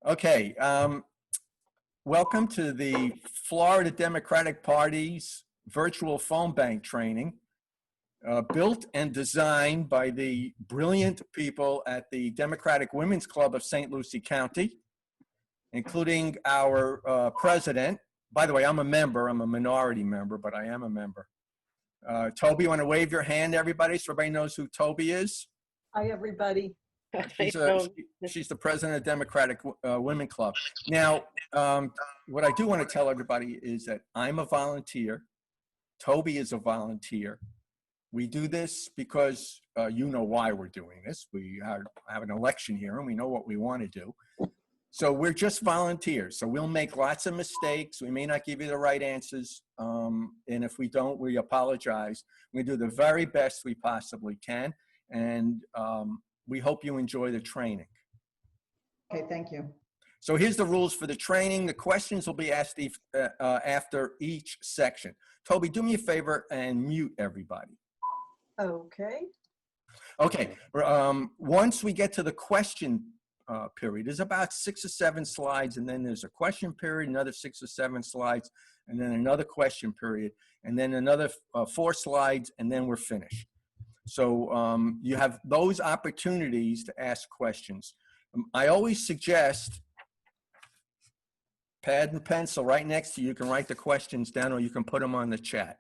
Okay, welcome to the Florida Democratic Party's virtual phone bank training, built and designed by the brilliant people at the Democratic Women's Club of St. Lucie County, including our president. By the way, I'm a member. I'm a minority member, but I am a member. Toby, you want to wave your hand, everybody, so everybody knows who Toby is? Hi, everybody. She's the president of Democratic Women Club. Now, what I do want to tell everybody is that I'm a volunteer. Toby is a volunteer. We do this because you know why we're doing this. We have an election here and we know what we want to do. So we're just volunteers. So we'll make lots of mistakes. We may not give you the right answers. And if we don't, we apologize. We do the very best we possibly can. And we hope you enjoy the training. Okay, thank you. So here's the rules for the training. The questions will be asked after each section. Toby, do me a favor and mute everybody. Okay. Okay, once we get to the question period, there's about 6 or 7 slides, and then there's a question period, another 6 or 7 slides, and then another question period, and then another 4 slides, and then we're finished. So you have those opportunities to ask questions. I always suggest pad and pencil right next to you. You can write the questions down or you can put them on the chat.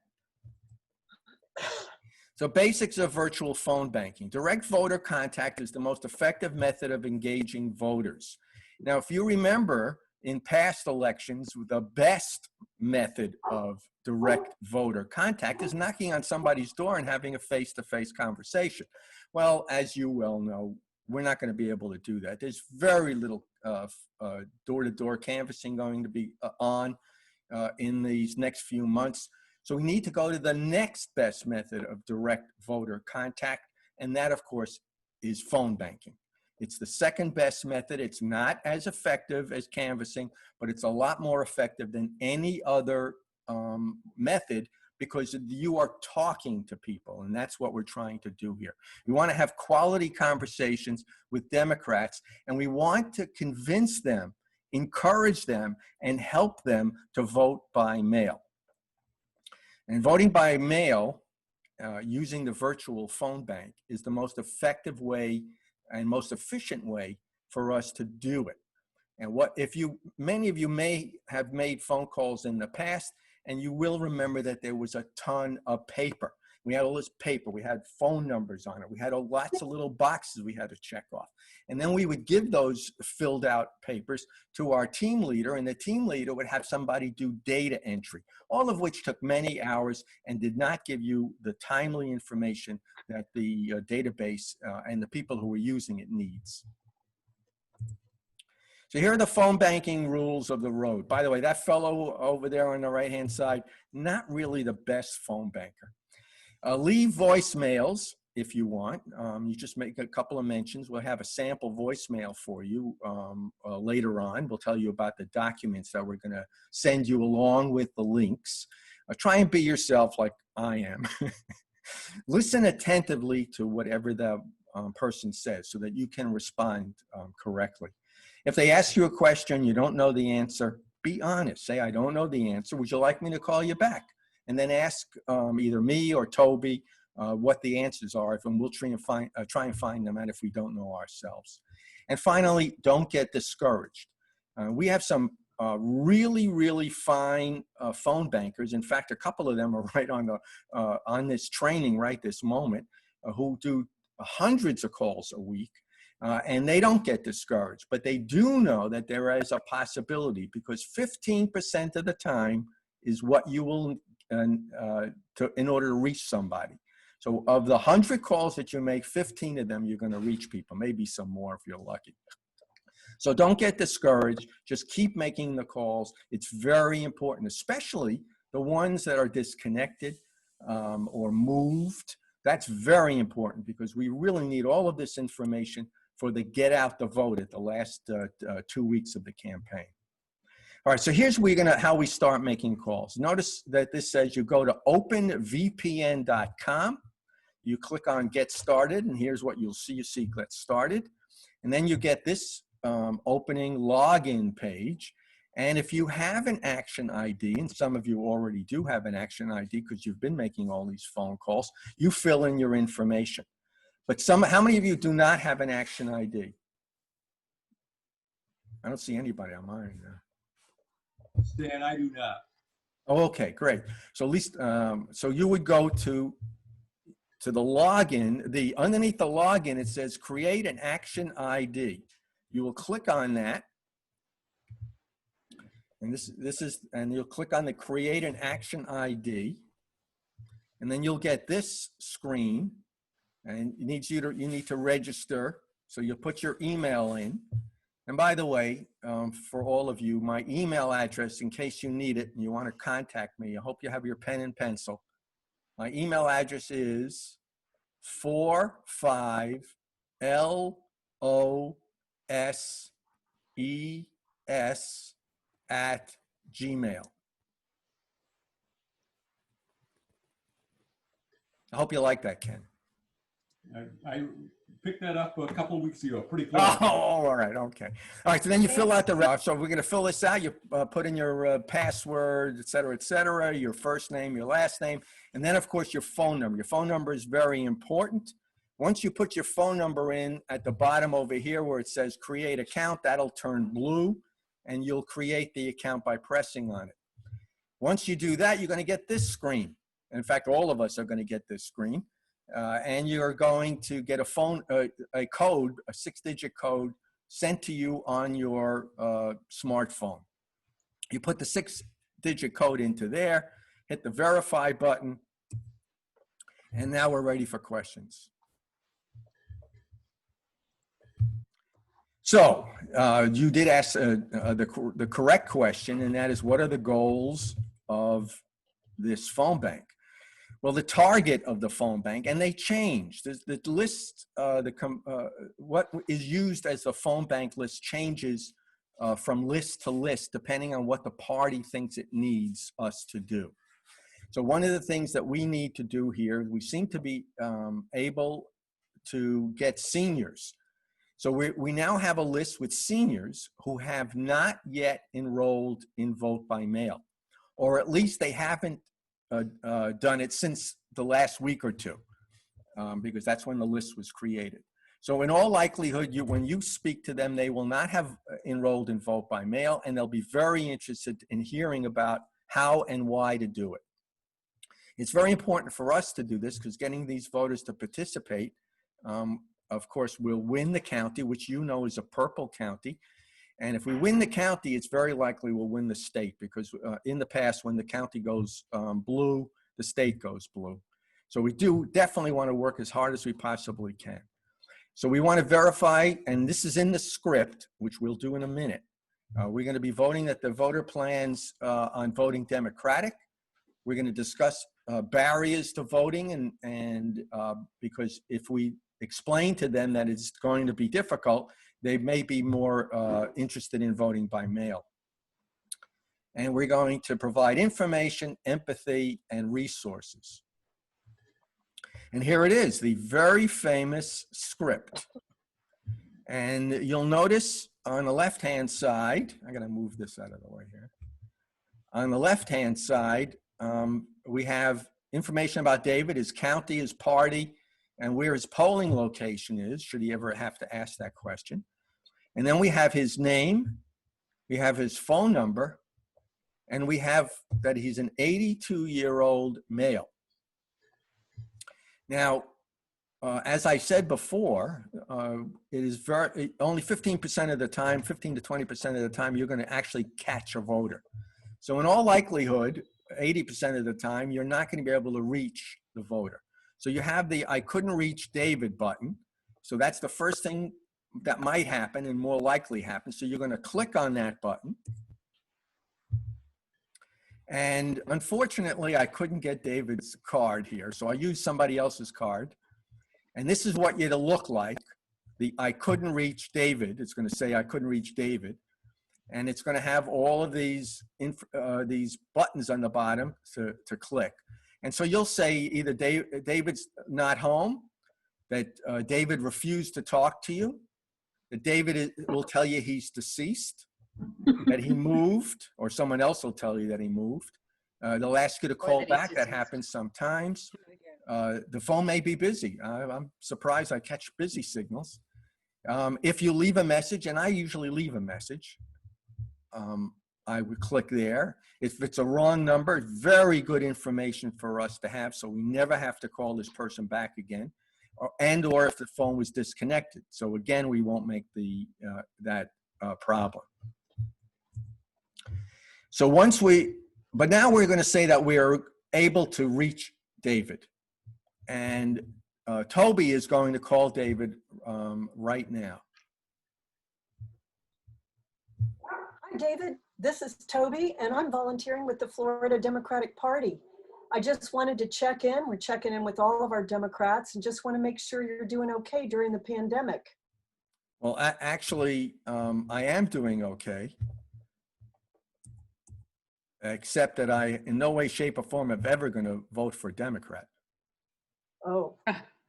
So basics of virtual phone banking. Direct voter contact is the most effective method of engaging voters. Now, if you remember, in past elections, the best method of direct voter contact is knocking on somebody's door and having a face-to-face conversation. Well, as you well know, we're not going to be able to do that. There's very little door-to-door canvassing going to be on in these next few months. So we need to go to the next best method of direct voter contact, and that, of course, is phone banking. It's the second best method. It's not as effective as canvassing, but it's a lot more effective than any other method because you are talking to people, and that's what we're trying to do here. We want to have quality conversations with Democrats, and we want to convince them, encourage them, and help them to vote by mail. And voting by mail using the virtual phone bank is the most effective way and most efficient way for us to do it. And many of you may have made phone calls in the past, and you will remember that there was a ton of paper. We had all this paper, we had phone numbers on it, we had lots of little boxes we had to check off. And then we would give those filled out papers to our team leader, and the team leader would have somebody do data entry, all of which took many hours and did not give you the timely information that the database and the people who were using it needs. So here are the phone banking rules of the road. By the way, that fellow over there on the right-hand side, not really the best phone banker. Leave voicemails if you want. You just make a couple of mentions. We'll have a sample voicemail for you later on. We'll tell you about the documents that we're going to send you along with the links. Try and be yourself like I am. Listen attentively to whatever the person says so that you can respond correctly. If they ask you a question, you don't know the answer, be honest. Say, I don't know the answer. Would you like me to call you back? And then ask either me or Toby what the answers are, and we'll try and find them out if we don't know ourselves. And finally, don't get discouraged. We have some really, really fine phone bankers. In fact, a couple of them are right on this training right this moment, who do hundreds of calls a week. And they don't get discouraged, but they do know that there is a possibility because 15% of the time is what you will in order to reach somebody. So of the 100 calls that you make, 15 of them you're going to reach people, maybe some more if you're lucky. So don't get discouraged. Just keep making the calls. It's very important, especially the ones that are disconnected or moved. That's very important because we really need all of this information for the get out the vote at the last 2 weeks of the campaign. All right, so here's how we start making calls. Notice that this says you go to openvpn.com, you click on Get Started, and here's what you'll see. You see Get Started, and then you get this opening login page. And if you have an action ID, and some of you already do have an action ID because you've been making all these phone calls, you fill in your information. But how many of you do not have an action ID? I don't see anybody on mine. Stan, I do not. Oh, okay, great. So at least, so you would go to the login, underneath the login, it says create an action ID. You will click on that. And and you'll click on the create an action ID. And then you'll get this screen, and you need to register. So you'll put your email in. And by the way, for all of you, my email address, in case you need it and you want to contact me, I hope you have your pen and pencil. My email address is 45LOSES@gmail. I hope you like that, Ken. I picked that up a couple of weeks ago. Pretty close. Oh, all right, okay. All right, so then you fill out the rest. So we're going to fill this out. You put in your password, et cetera, your first name, your last name, and then, of course, your phone number. Your phone number is very important. Once you put your phone number in at the bottom over here where it says create account, that'll turn blue, and you'll create the account by pressing on it. Once you do that, you're going to get this screen. In fact, all of us are going to get this screen. And you're going to get a code, a 6-digit code sent to you on your smartphone. You put the 6-digit code into there, hit the verify button, and now we're ready for questions. So you did ask the correct question, and that is, what are the goals of this phone bank? Well, the target of the phone bank, and they change. The list, what is used as the phone bank list changes from list to list, depending on what the party thinks it needs us to do. So one of the things that we need to do here, we seem to be able to get seniors. So we now have a list with seniors who have not yet enrolled in Vote by Mail, or at least they haven't done it since the last week or two, because that's when the list was created. So in all likelihood, when you speak to them, they will not have enrolled in Vote by Mail, and they'll be very interested in hearing about how and why to do it. It's very important for us to do this because getting these voters to participate, of course, will win the county, which you know is a purple county. And if we win the county, it's very likely we'll win the state, because in the past, when the county goes blue, the state goes blue. So we do definitely want to work as hard as we possibly can. So we want to verify, and this is in the script, which we'll do in a minute. We're going to be voting that the voter plans on voting Democratic. We're going to discuss barriers to voting, and because if we explain to them that it's going to be difficult, they may be more interested in voting by mail. And we're going to provide information, empathy, and resources. And here it is, the very famous script. And you'll notice on the left-hand side, I gotta move this out of the way here. On the left-hand side, we have information about David, his county, his party, and where his polling location is, should he ever have to ask that question. And then we have his name, we have his phone number, and we have that he's an 82-year-old male. Now, as I said before, it is only 15% of the time, 15 to 20% of the time, you're going to actually catch a voter. So in all likelihood, 80% of the time, you're not going to be able to reach the voter. So you have the I couldn't reach David button. So that's the first thing that might happen and more likely happen. So you're going to click on that button. And unfortunately, I couldn't get David's card here. So I used somebody else's card. And this is what it'll look like. The I couldn't reach David. It's going to say I couldn't reach David. And it's going to have all of these buttons on the bottom to click. And so you'll say either David's not home, that David refused to talk to you, Will tell you he's deceased, that he moved, or someone else will tell you that he moved. They'll ask you to call that he's back. That deceased. happens sometimes. The phone may be busy. I'm surprised I catch busy signals. If you leave a message, and I usually leave a message, I would click there. If it's a wrong number, very good information for us to have, so we never have to call this person back again, or if the phone was disconnected. So again, we won't make that problem. So but now we're going to say that we are able to reach David, and Toby is going to call David right now. Hi, David. This is Toby, and I'm volunteering with the Florida Democratic Party. I just wanted to check in. We're checking in with all of our Democrats and just want to make sure you're doing okay during the pandemic. Well, actually, I am doing okay, except that I, in no way, shape, or form, am ever going to vote for a Democrat. Oh,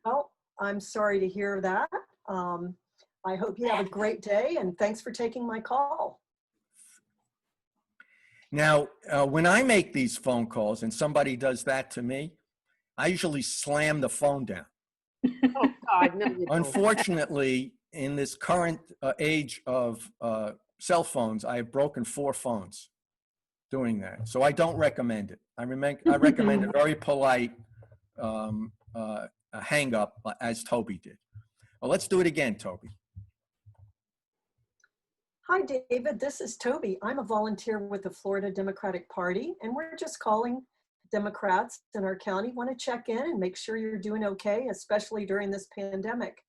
well, I'm sorry to hear that. I hope you have a great day, and thanks for taking my call. Now, when I make these phone calls and somebody does that to me, I usually slam the phone down. Oh, God, no, you don't. Unfortunately, in this current age of cell phones, I have broken 4 phones doing that. So I don't recommend it. I recommend a very polite hang up, as Toby did. Well, let's do it again, Toby. Hi, David. This is Toby. I'm a volunteer with the Florida Democratic Party, and we're just calling Democrats in our county. Want to check in and make sure you're doing okay, especially during this pandemic.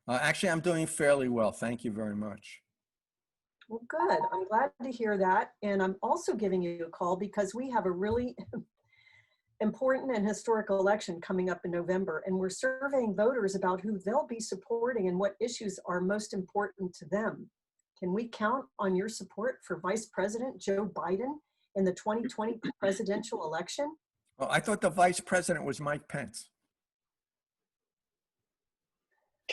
Actually, I'm doing fairly well. Thank you very much. Well, good. I'm glad to hear that. And I'm also giving you a call because we have a really important and historical election coming up in November, and we're surveying voters about who they'll be supporting and what issues are most important to them. Can we count on your support for Vice President Joe Biden in the 2020 presidential election? Well, I thought the vice president was Mike Pence.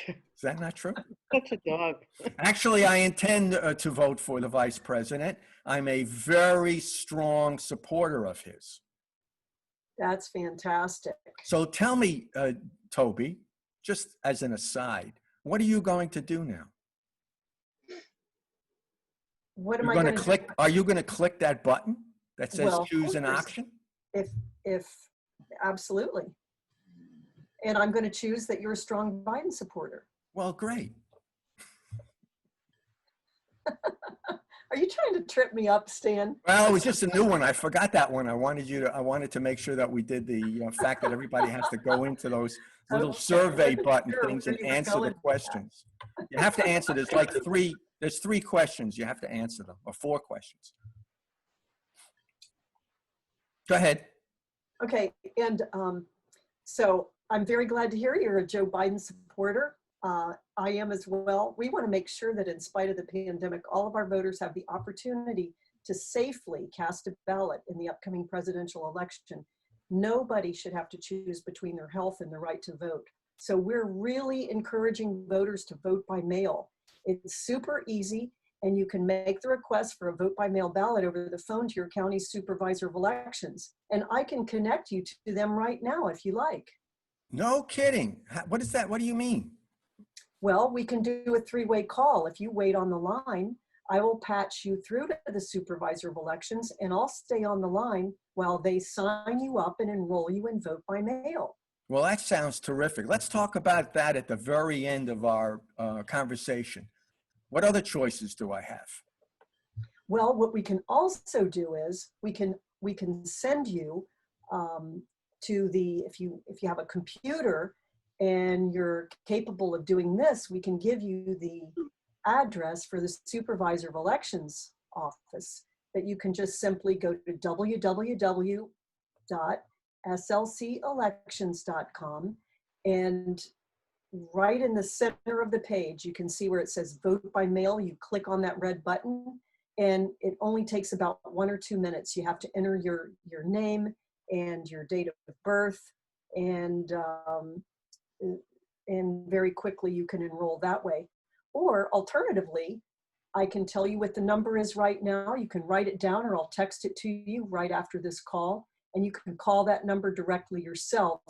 Is that not true? That's a dog. Actually, I intend to vote for the vice president. I'm a very strong supporter of his. That's fantastic. So tell me, Toby, just as an aside, what are you going to do now? What am You're I going going to to click? Are you going to click that button that says Well, choose an of course. option? If absolutely. And I'm going to choose that you're a strong Biden supporter. Well, great. Are you trying to trip me up, Stan? Well, it was just a new one. I forgot that one. I wanted to make sure that we did the fact that everybody has to go into those little Okay. survey Wasn't button sure things where and you were answer going the with that. questions. You have to answer. There's 3 questions. You have to answer them, or 4 questions. Go ahead. Okay, and so I'm very glad to hear you're a Joe Biden supporter. I am as well. We want to make sure that in spite of the pandemic, all of our voters have the opportunity to safely cast a ballot in the upcoming presidential election. Nobody should have to choose between their health and the right to vote. So we're really encouraging voters to vote by mail. It's super easy, and you can make the request for a vote by mail ballot over the phone to your county supervisor of elections. And I can connect you to them right now if you like. No kidding. What is that? What do you mean? Well, we can do a 3-way call. If you wait on the line, I will patch you through to the supervisor of elections, and I'll stay on the line while they sign you up and enroll you in vote by mail. Well, that sounds terrific. Let's talk about that at the very end of our conversation. What other choices do I have? Well, what we can also do is we can send you to the, if you have a computer and you're capable of doing this, we can give you the address for the supervisor of elections office that you can just simply go to www.slcelections.com, and right in the center of the page, you can see where it says vote by mail. You click on that red button, and it only takes about 1 or 2 minutes. You have to enter your name and your date of birth, and very quickly you can enroll that way. Or alternatively, I can tell you what the number is right now. You can write it down or I'll text it to you right after this call. And you can call that number directly yourself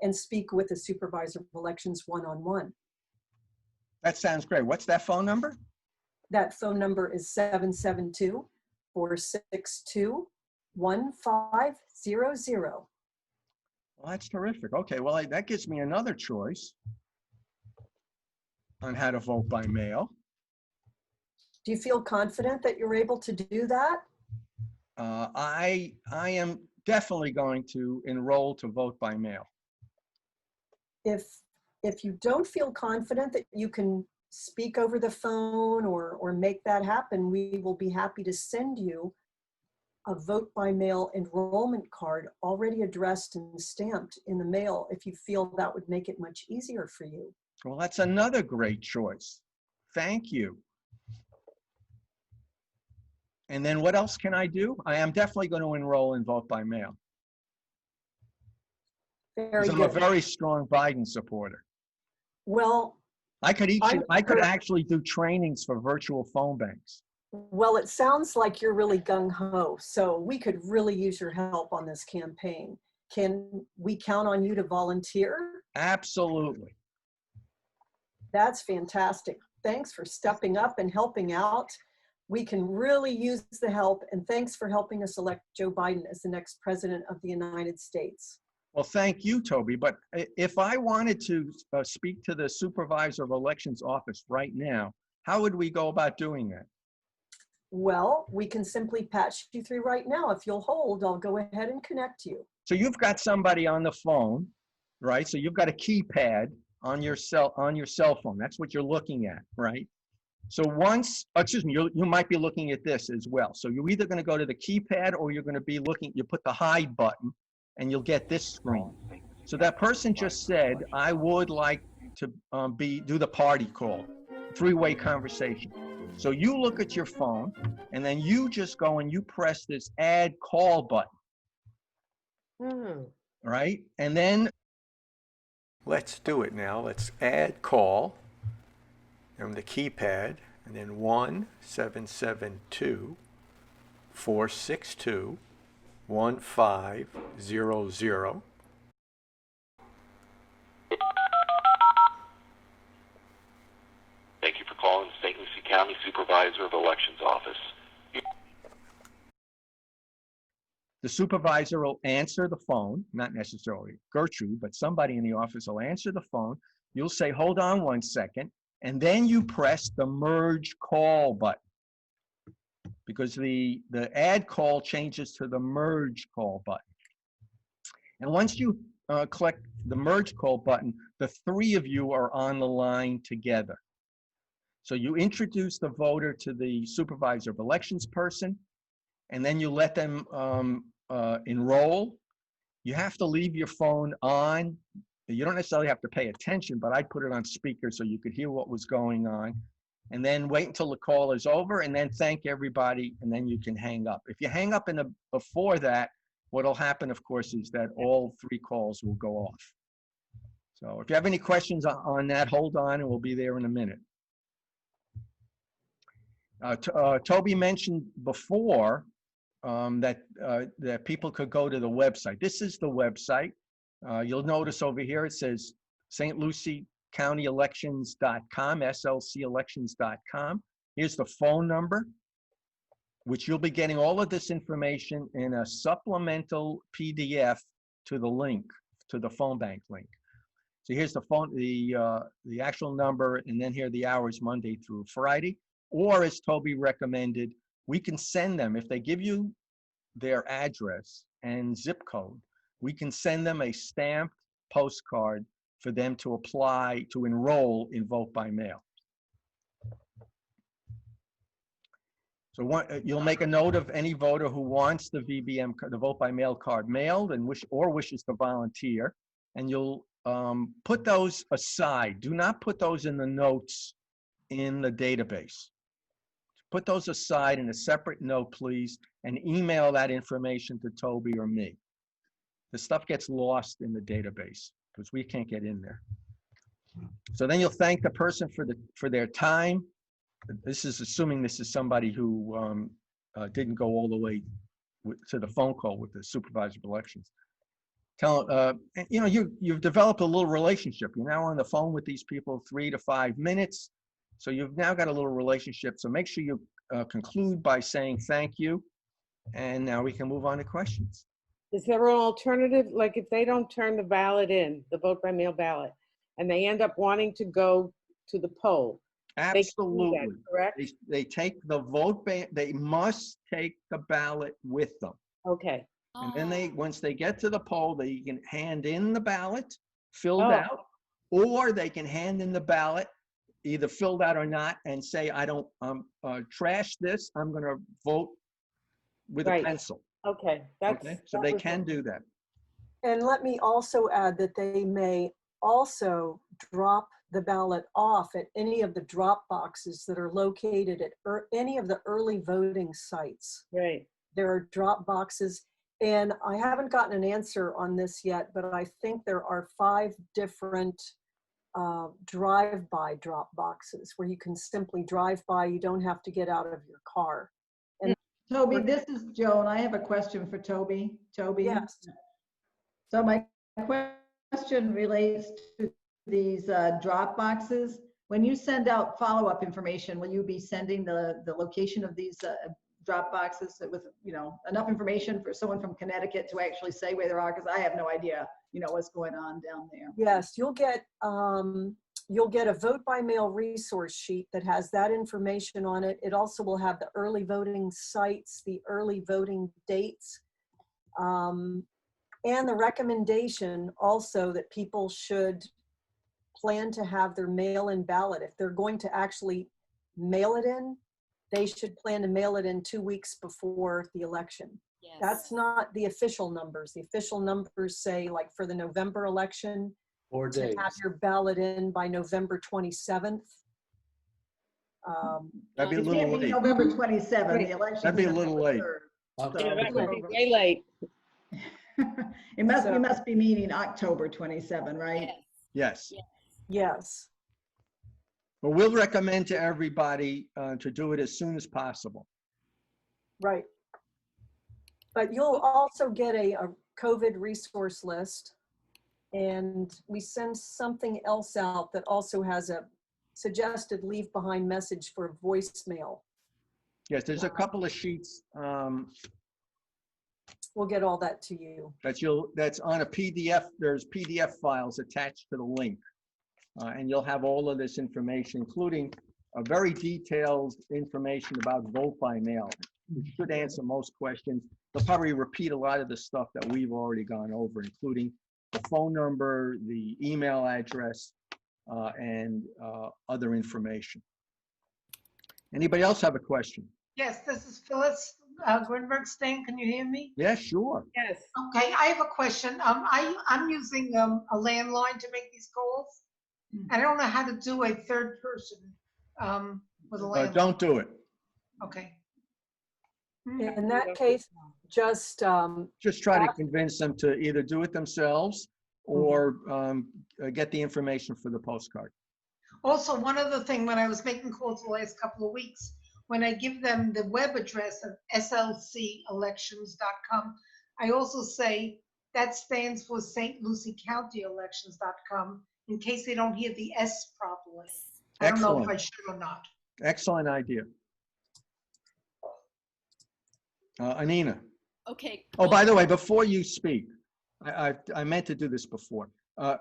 and speak with the supervisor of elections one-on-one. That sounds great. What's that phone number? That phone number is 772-462-1500. Well, that's terrific. Okay, well, that gives me another choice on how to vote by mail. Do you feel confident that you're able to do that? I am definitely going to enroll to vote by mail. If you don't feel confident that you can speak over the phone or make that happen, we will be happy to send you a vote by mail enrollment card already addressed and stamped in the mail if you feel that would make it much easier for you. Well, that's another great choice. Thank you. And then what else can I do? I am definitely going to enroll and vote by mail. Very Because I'm a good. very strong Biden supporter. Well, I could sure. actually do trainings for virtual phone banks. Well, it sounds like you're really gung-ho, so we could really use your help on this campaign. Can we count on you to volunteer? Absolutely. That's fantastic. Thanks for stepping up and helping out. We can really use the help, and thanks for helping us elect Joe Biden as the next president of the United States. Well, thank you, Toby. But if I wanted to speak to the supervisor of elections office right now, how would we go about doing that? Well, we can simply patch you through right now. If you'll hold, I'll go ahead and connect you. So you've got somebody on the phone, right? So you've got a keypad on your cell phone. That's what you're looking at, right? So you might be looking at this as well. So you're either going to go to the keypad or you're going to be looking, you put the hide button and you'll get this screen. So that person just said, I would like to do the party call, three-way conversation. So you look at your phone and then you just go and you press this add call button, right? And then let's do it now. Let's add call from the keypad and then 1-772-462-1500. Thank you for calling St. Lucie County Supervisor of Elections Office. The supervisor will answer the phone, not necessarily Gertrude, but somebody in the office will answer the phone. You'll say, hold on 1 second, and then you press the merge call button because the add call changes to the merge call button. And once you click the merge call button, the three of you are on the line together. So you introduce the voter to the supervisor of elections person, and then you let them enroll. You have to leave your phone on. You don't necessarily have to pay attention, but I put it on speaker so you could hear what was going on. And then wait until the call is over and then thank everybody, and then you can hang up. If you hang up before that, what'll happen, of course, is that all three calls will go off. So if you have any questions on that, hold on and we'll be there in a minute. Toby mentioned before that people could go to the website. This is the website. You'll notice over here it says St. Lucie County Elections.com, slcelections.com. Here's the phone number, which you'll be getting all of this information in a supplemental PDF to the link, to the phone bank link. So here's the phone, the actual number, and then here are the hours Monday through Friday. Or as Toby recommended, we can send them, if they give you their address and zip code, we can send them a stamped postcard for them to apply to enroll in vote by mail. So you'll make a note of any voter who wants the VBM, the vote by mail card mailed and wishes to volunteer, and you'll put those aside. Do not put those in the notes in the database. Put those aside in a separate note, please, and email that information to Toby or me. The stuff gets lost in the database because we can't get in there. So then you'll thank the person for their time. This is assuming this is somebody who didn't go all the way to the phone call with the supervisor of elections. You've developed a little relationship. You're now on the phone with these people 3 to 5 minutes. So you've now got a little relationship. So make sure you conclude by saying thank you. And now we can move on to questions. Is there an alternative? Like if they don't turn the ballot in, the vote by mail ballot, and they end up wanting to go to the poll? They can do Absolutely. that, correct? They take the they must take the ballot with them. Okay. And then once they get to the poll, they can hand in the ballot filled Oh. out, or they can hand in the ballot either filled out or not and say, I don't trash this. I'm going to vote with Right. a pencil. Okay. That's, Okay, so that they was can it. do that. And let me also add that they may also drop the ballot off at any of the drop boxes that are located at any of the early voting sites. Right. There are drop boxes, and I haven't gotten an answer on this yet, but I think there are 5 different drive-by drop boxes where you can simply drive by. You don't have to get out of your car. Toby, this is Joan. I have a question for Toby. Toby? Yes. So my question relates to these drop boxes. When you send out follow-up information, will you be sending the location of these drop boxes with, enough information for someone from Connecticut to actually say where they are? Because I have no idea, what's going on down there. Yes, you'll get a vote by mail resource sheet that has that information on it. It also will have the early voting sites, the early voting dates, and the recommendation also that people should plan to have their mail-in ballot. If they're going to actually mail it in, they should plan to mail it in 2 weeks before the election. Yes. That's not the official numbers. The official numbers say, like for the November election, 4 to days. have your ballot in by November 27th. That'd be a It little can't be late. November 27, the election. That'd be a little late. Yeah, that would be way late. You must be meaning October 27, right? Yes. Yes. Yeah. Yes. But we'll recommend to everybody to do it as soon as possible. Right. But you'll also get a COVID resource list. And we send something else out that also has a suggested leave behind message for voicemail. Yes, there's a couple of sheets We'll get all that to you. that's on a PDF. There's PDF files attached to the link. And you'll have all of this information, including a very detailed information about vote by mail. It should answer most questions. They'll probably repeat a lot of the stuff that we've already gone over, including the phone number, the email address, and other information. Anybody else have a question? Yes, this is Phyllis Grunberg-Stein. Can you hear me? Yeah, sure. Yes. Okay, I have a question. I'm using a landline to make these calls. I don't know how to do a third person with a landline. Don't do it. Okay. In that case, just Just try to convince them to either do it themselves or get the information for the postcard. Also, one other thing, when I was making calls the last couple of weeks, when I give them the web address of slcelections.com, I also say that stands for St. Lucie County Elections.com, in case they don't hear the S properly. I don't know if I should or not. Excellent idea. Anina. Okay. Oh, by the way, before you speak, I meant to do this before.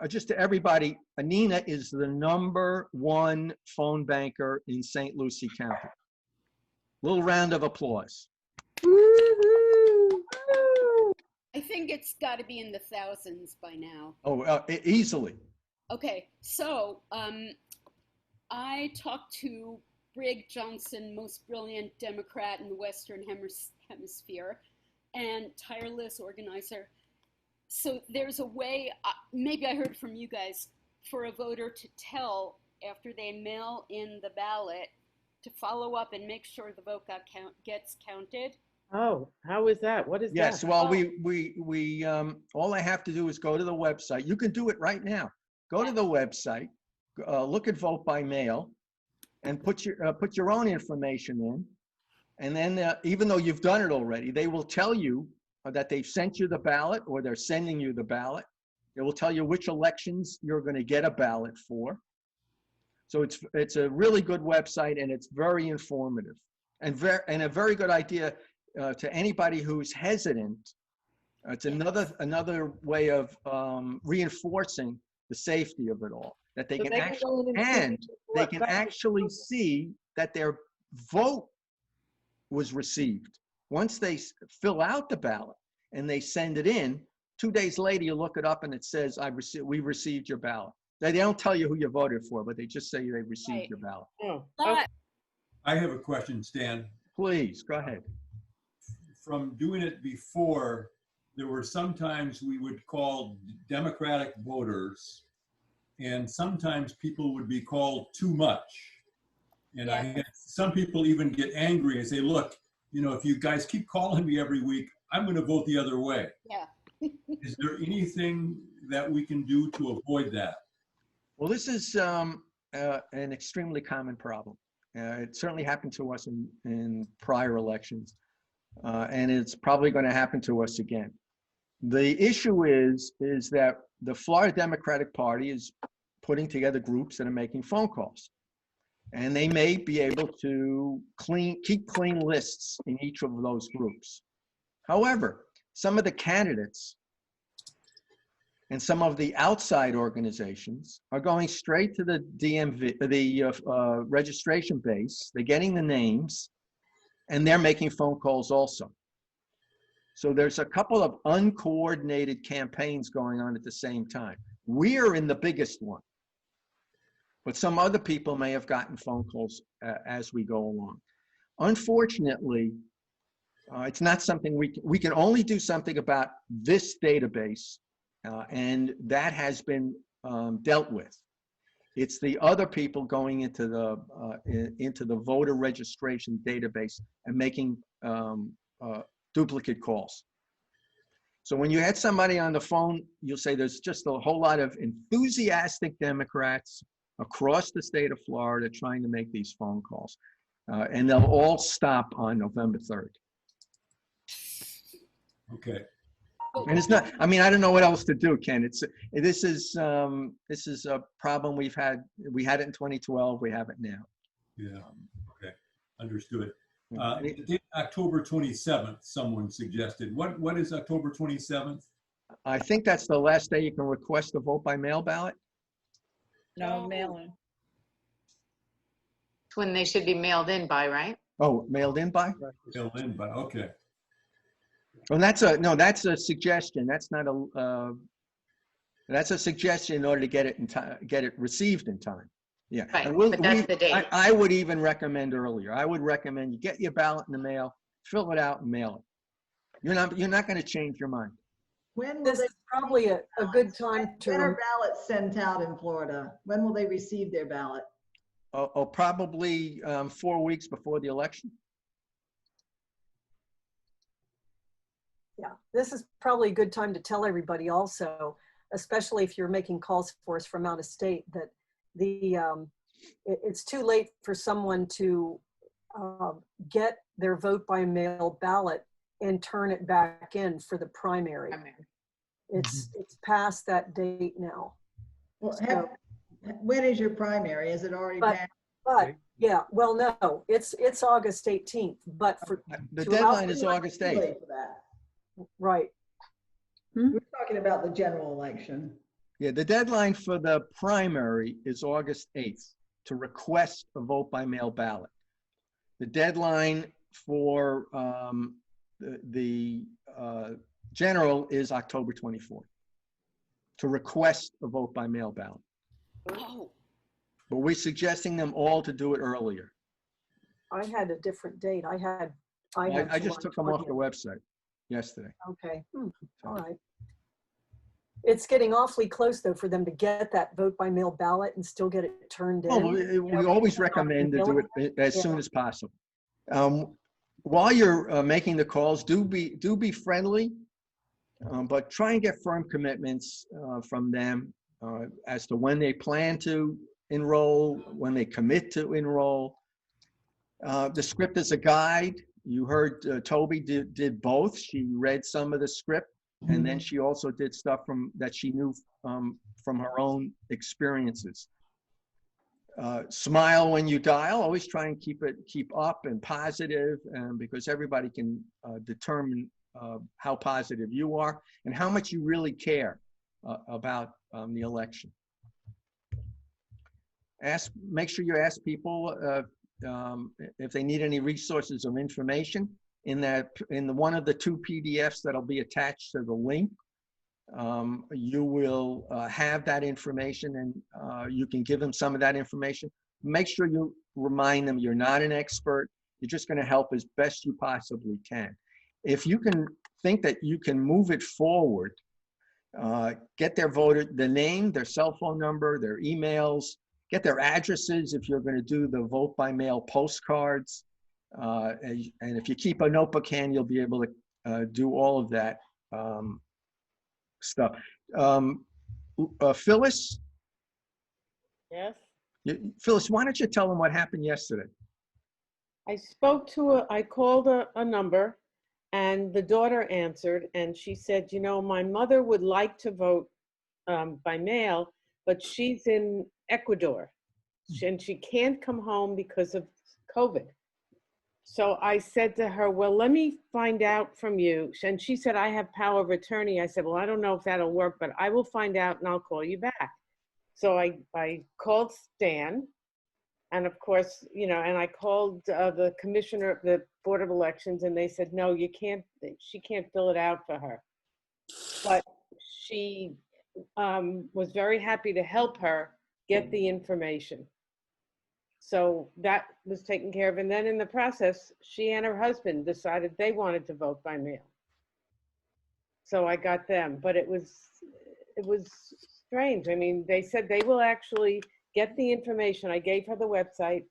Just to everybody, Anina is the #1 phone banker in St. Lucie County. Little round of applause. I think it's got to be in the thousands by now. Oh, easily. Okay, so I talked to Brig Johnson, most brilliant Democrat in the Western Hemisphere, and tireless organizer. So there's a way, maybe I heard from you guys, for a voter to tell after they mail in the ballot to follow up and make sure the vote gets counted. Oh, how is that? What is that? Yes, well, all I have to do is go to the website. You can do it right now. Go to the website, look at vote by mail and put your own information in. And then even though you've done it already, they will tell you that they've sent you the ballot or they're sending you the ballot. It will tell you which elections you're going to get a ballot for. So it's a really good website, and it's very informative and a very good idea to anybody who's hesitant. It's another way of reinforcing the safety of it all, that they So can they can go in and see they what can ballot- actually see that their vote was received. Once they fill out the ballot and they send it in, 2 days later you look it up and it says, we received your ballot. They don't tell you who you voted for, but they just say they received Right. your ballot. Oh, But I have a question, Stan. Please, go ahead. From doing it before, there were sometimes we would call Democratic voters, and sometimes people would be called too much. And I had some people even get angry and say, look, if you guys keep calling me every week, I'm going to vote the other way. yeah, Is there anything that we can do to avoid that? Well, this is an extremely common problem. It certainly happened to us in prior elections, and it's probably going to happen to us again. The issue is that the Florida Democratic Party is putting together groups that are making phone calls, and they may be able to keep clean lists in each of those groups. However, some of the candidates and some of the outside organizations are going straight to the DMV, the registration base. They're getting the names, and they're making phone calls also. So there's a couple of uncoordinated campaigns going on at the same time. We're in the biggest one, but some other people may have gotten phone calls as we go along. Unfortunately, it's not something we can only do something about this database. And that has been dealt with. It's the other people going into the voter registration database and making duplicate calls. So when you had somebody on the phone, you'll say there's just a whole lot of enthusiastic Democrats across the state of Florida trying to make these phone calls. And they'll all stop on November 3rd. Okay. And it's not, I mean, I don't know what else to do, Ken. This is a problem we had it in 2012, we have it now. Yeah. Okay. Understood. Yeah. October 27th, someone suggested. What is October 27th? I think that's the last day you can request a vote by mail ballot. No, mail-in. It's when they should be mailed in by, right? Oh, mailed in by? Fill in, but okay. Well, that's a suggestion. That's not that's a suggestion in order to get it in time, get it received in time. Yeah. Right, And but that's the date. I would even recommend earlier. I would recommend you get your ballot in the mail, fill it out and mail it. You're not going to change your mind. When will This they, is probably a good time when are to, ballots sent out in Florida? When will they receive their ballot? Probably 4 weeks before the election. yeah, this is probably a good time to tell everybody also, especially if you're making calls for us from out of state, that it's too late for someone to get their vote by mail ballot and turn it back in for the primary. It's past that date now. Well, So- when is your primary? Is it already But- passed? But yeah, well, no, it's August 18th, but for, The Throughout deadline the is August 8th. Wait for that. right. We're talking about the general election. Yeah, the deadline for the primary is August 8th to request a vote by mail ballot. The deadline for the general is October 24th to request a vote by mail ballot. oh, But we're suggesting them all to do it earlier. I had a different date. I had I just July took them off the 20th. website yesterday. Okay, all right. It's getting awfully close though for them to get that vote by mail ballot and still get it turned in. Oh, we always recommend to do it as soon as possible. While you're making the calls, do be friendly, but try and get firm commitments from them as to when they plan to enroll, when they commit to enroll. The script is a guide. You heard Toby did both. She read some of the script, and then she also did stuff that she knew from her own experiences. Smile when you dial. Always try and keep up and positive, because everybody can determine how positive you are and how much you really care about the election. Make sure you ask people if they need any resources or information in one of the 2 PDFs that'll be attached to the link. You will have that information, and you can give them some of that information. Make sure you remind them you're not an expert. You're just going to help as best you possibly can. If you can think that you can move it forward, get their the name, their cell phone number, their emails, get their addresses if you're going to do the vote by mail postcards. And if you keep a notebook hand, you'll be able to do all of that stuff. Phyllis? Yes? Phyllis, why don't you tell them what happened yesterday? I called a number, and the daughter answered, and she said, you know, my mother would like to vote by mail, but she's in Ecuador, and she can't come home because of COVID. So I said to her, well, let me find out from you. And she said, I have power of attorney. I said, well, I don't know if that'll work, but I will find out and I'll call you back. So I called Stan, and of course, you know, and I called the commissioner of the Board of Elections, and they said, no, you can't, she can't fill it out for her. But she was very happy to help her get the information. So that was taken care of. And then in the process, she and her husband decided they wanted to vote by mail. So I got them, but it was strange. I mean, they said they will actually get the information. I gave her the website,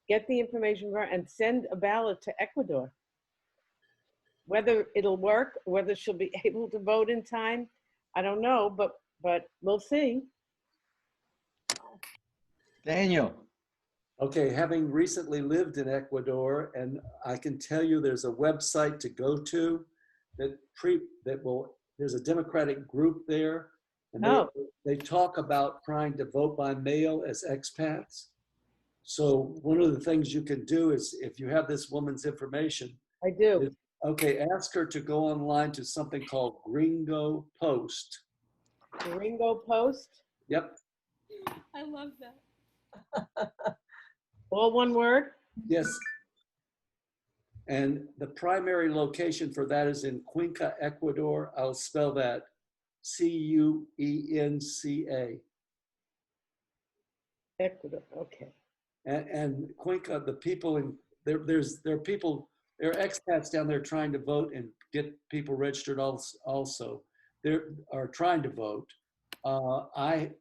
get the information for her, and send a ballot to Ecuador. Whether it'll work, whether she'll be able to vote in time, I don't know, but we'll see. Daniel. Okay, having recently lived in Ecuador, and I can tell you there's a website to go to there's a Democratic group there, and they talk about trying to vote by mail as expats. So one of the things you can do is, if you have this woman's information. I do. Ask her to go online to something called Gringo Post. Gringo Post? Yep. I love that. All one word? Yes. And the primary location for that is in Cuenca, Ecuador. I'll spell that Cuenca. Ecuador, okay. And Cuenca, the people in there are people, there are expats down there trying to vote and get people registered also. They are trying to vote. I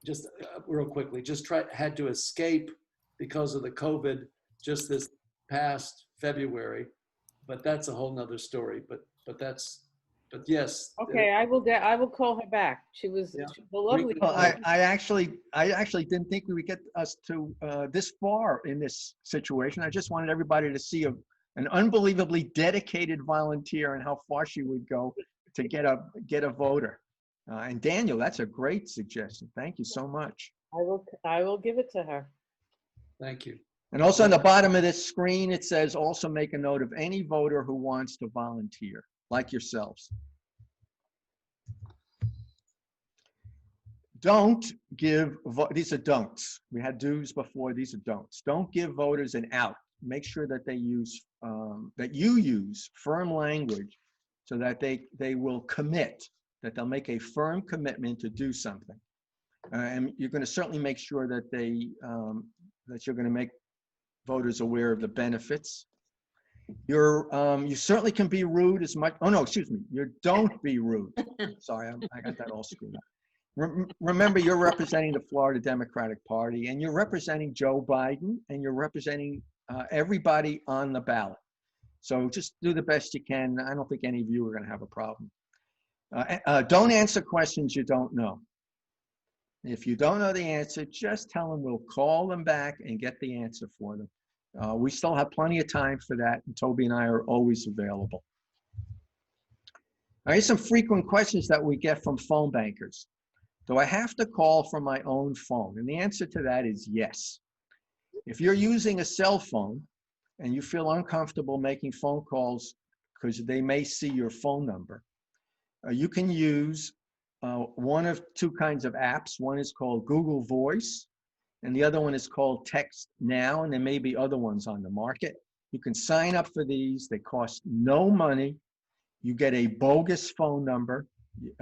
just real quickly had to escape because of the COVID just this past February, but that's a whole nother story. But yes. Okay, I will call her back. She was a lovely. Well, I actually didn't think we would get us to this far in this situation. I just wanted everybody to see an unbelievably dedicated volunteer and how far she would go to get a voter. And Daniel, that's a great suggestion. Thank you so much. I will give it to her. Thank you. And also on the bottom of this screen, it says also make a note of any voter who wants to volunteer, like yourselves. Don't give, these are don'ts. We had do's before, these are don'ts. Don't give voters an out. Make sure that they use, that you use firm language so that they will commit, that they'll make a firm commitment to do something. And you're going to certainly make sure that that you're going to make voters aware of the benefits. You certainly can be rude as much. Oh no, excuse me. You don't be rude. Sorry, I got that all screwed up. Remember, you're representing the Florida Democratic Party, and you're representing Joe Biden, and you're representing everybody on the ballot. So just do the best you can. I don't think any of you are going to have a problem. Don't answer questions you don't know. If you don't know the answer, just tell them we'll call them back and get the answer for them. We still have plenty of time for that, and Toby and I are always available. Here's some frequent questions that we get from phone bankers. Do I have to call from my own phone? And the answer to that is yes. If you're using a cell phone and you feel uncomfortable making phone calls because they may see your phone number, you can use one of two kinds of apps. One is called Google Voice, and the other one is called Text Now, and there may be other ones on the market. You can sign up for these. They cost no money. You get a bogus phone number.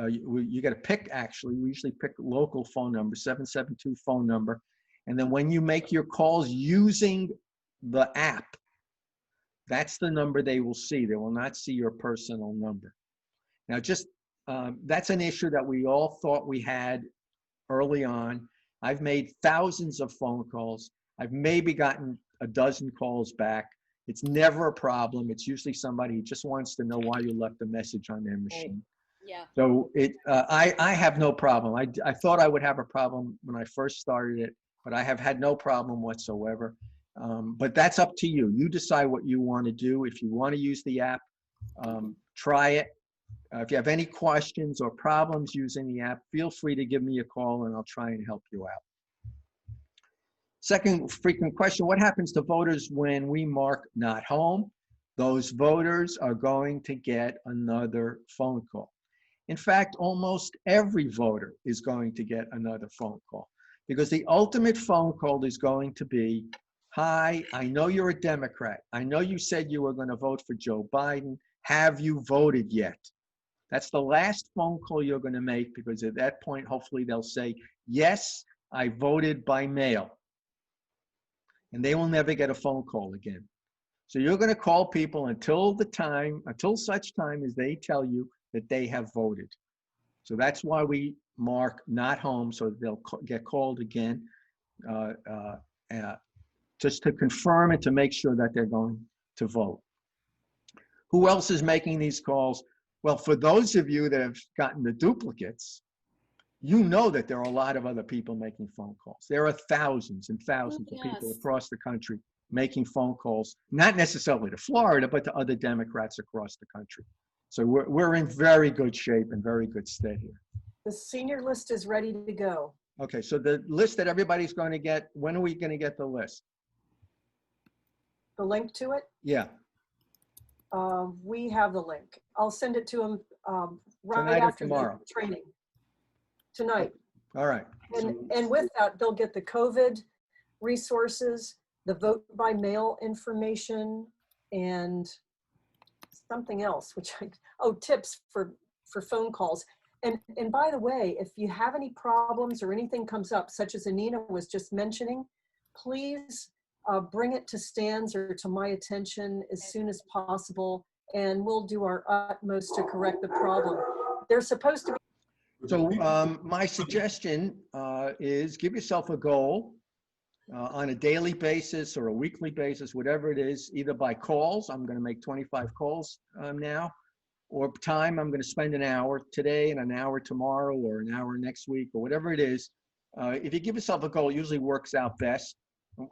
You get to pick, actually, we usually pick local phone number, 772 phone number. And then when you make your calls using the app, that's the number they will see. They will not see your personal number. Now, just that's an issue that we all thought we had early on. I've made thousands of phone calls. I've maybe gotten a dozen calls back. It's never a problem. It's usually somebody who just wants to know why you left a message on their machine. Yeah. So I have no problem. I thought I would have a problem when I first started it, but I have had no problem whatsoever. But that's up to you. You decide what you want to do. If you want to use the app, try it. If you have any questions or problems using the app, feel free to give me a call and I'll try and help you out. Second frequent question, what happens to voters when we mark not home? Those voters are going to get another phone call. In fact, almost every voter is going to get another phone call because the ultimate phone call is going to be, hi, I know you're a Democrat. I know you said you were going to vote for Joe Biden. Have you voted yet? That's the last phone call you're going to make because at that point, hopefully they'll say, yes, I voted by mail. And they will never get a phone call again. So you're going to call people until such time as they tell you that they have voted. So that's why we mark not home, so they'll get called again, just to confirm and to make sure that they're going to vote. Who else is making these calls? Well, for those of you that have gotten the duplicates, you know that there are a lot of other people making phone calls. There are thousands and thousands of people across the country making phone calls, not necessarily to Florida, but to other Democrats across the country. So we're in very good shape and very good stead here. The senior list is ready to go. Okay, so the list that everybody's going to get, when are we going to get the list? The link to it? Yeah. We have the link. I'll send it to them right Tonight or after tomorrow? the training. Tonight. All right. And with that, they'll get the COVID resources, the vote by mail information, and something else, tips for phone calls. And by the way, if you have any problems or anything comes up, such as Anina was just mentioning, please bring it to Stan's or to my attention as soon as possible, and we'll do our utmost to correct the problem. They're supposed to be. So my suggestion is give yourself a goal on a daily basis or a weekly basis, whatever it is, either by calls. I'm going to make 25 calls now, or time. I'm going to spend an hour today and an hour tomorrow or an hour next week or whatever it is. If you give yourself a goal, it usually works out best.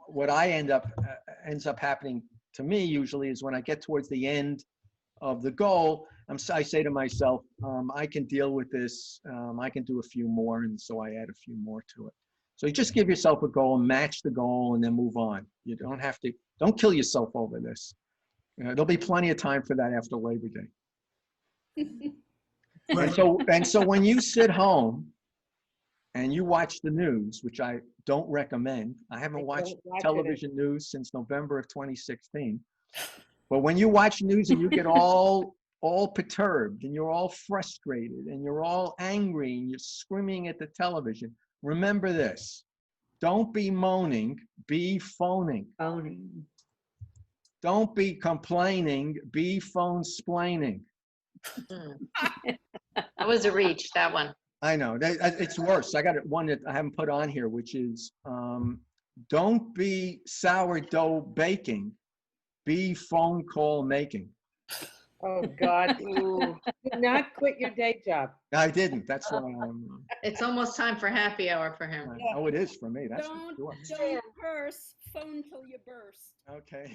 What ends up happening to me usually is when I get towards the end of the goal, I say to myself, I can deal with this. I can do a few more, and so I add a few more to it. So you just give yourself a goal, match the goal, and then move on. You don't kill yourself over this. There'll be plenty of time for that after Labor Day. And so when you sit home and you watch the news, which I don't recommend, I haven't watched television news since November of 2016. But when you watch news and you get all perturbed and you're all frustrated and you're all angry and you're screaming at the television, remember this: don't be moaning, be phoning. Don't be complaining, be phone-splaining. That was a reach, that one. I know, it's worse. I got one that I haven't put on here, which is don't be sourdough baking, be phone call making. Oh, God. Do not quit your day job. I didn't. That's why I'm. It's almost time for happy hour for him. Oh, it is for me. That's for Don't sure. curse. Phone till you burst. Okay.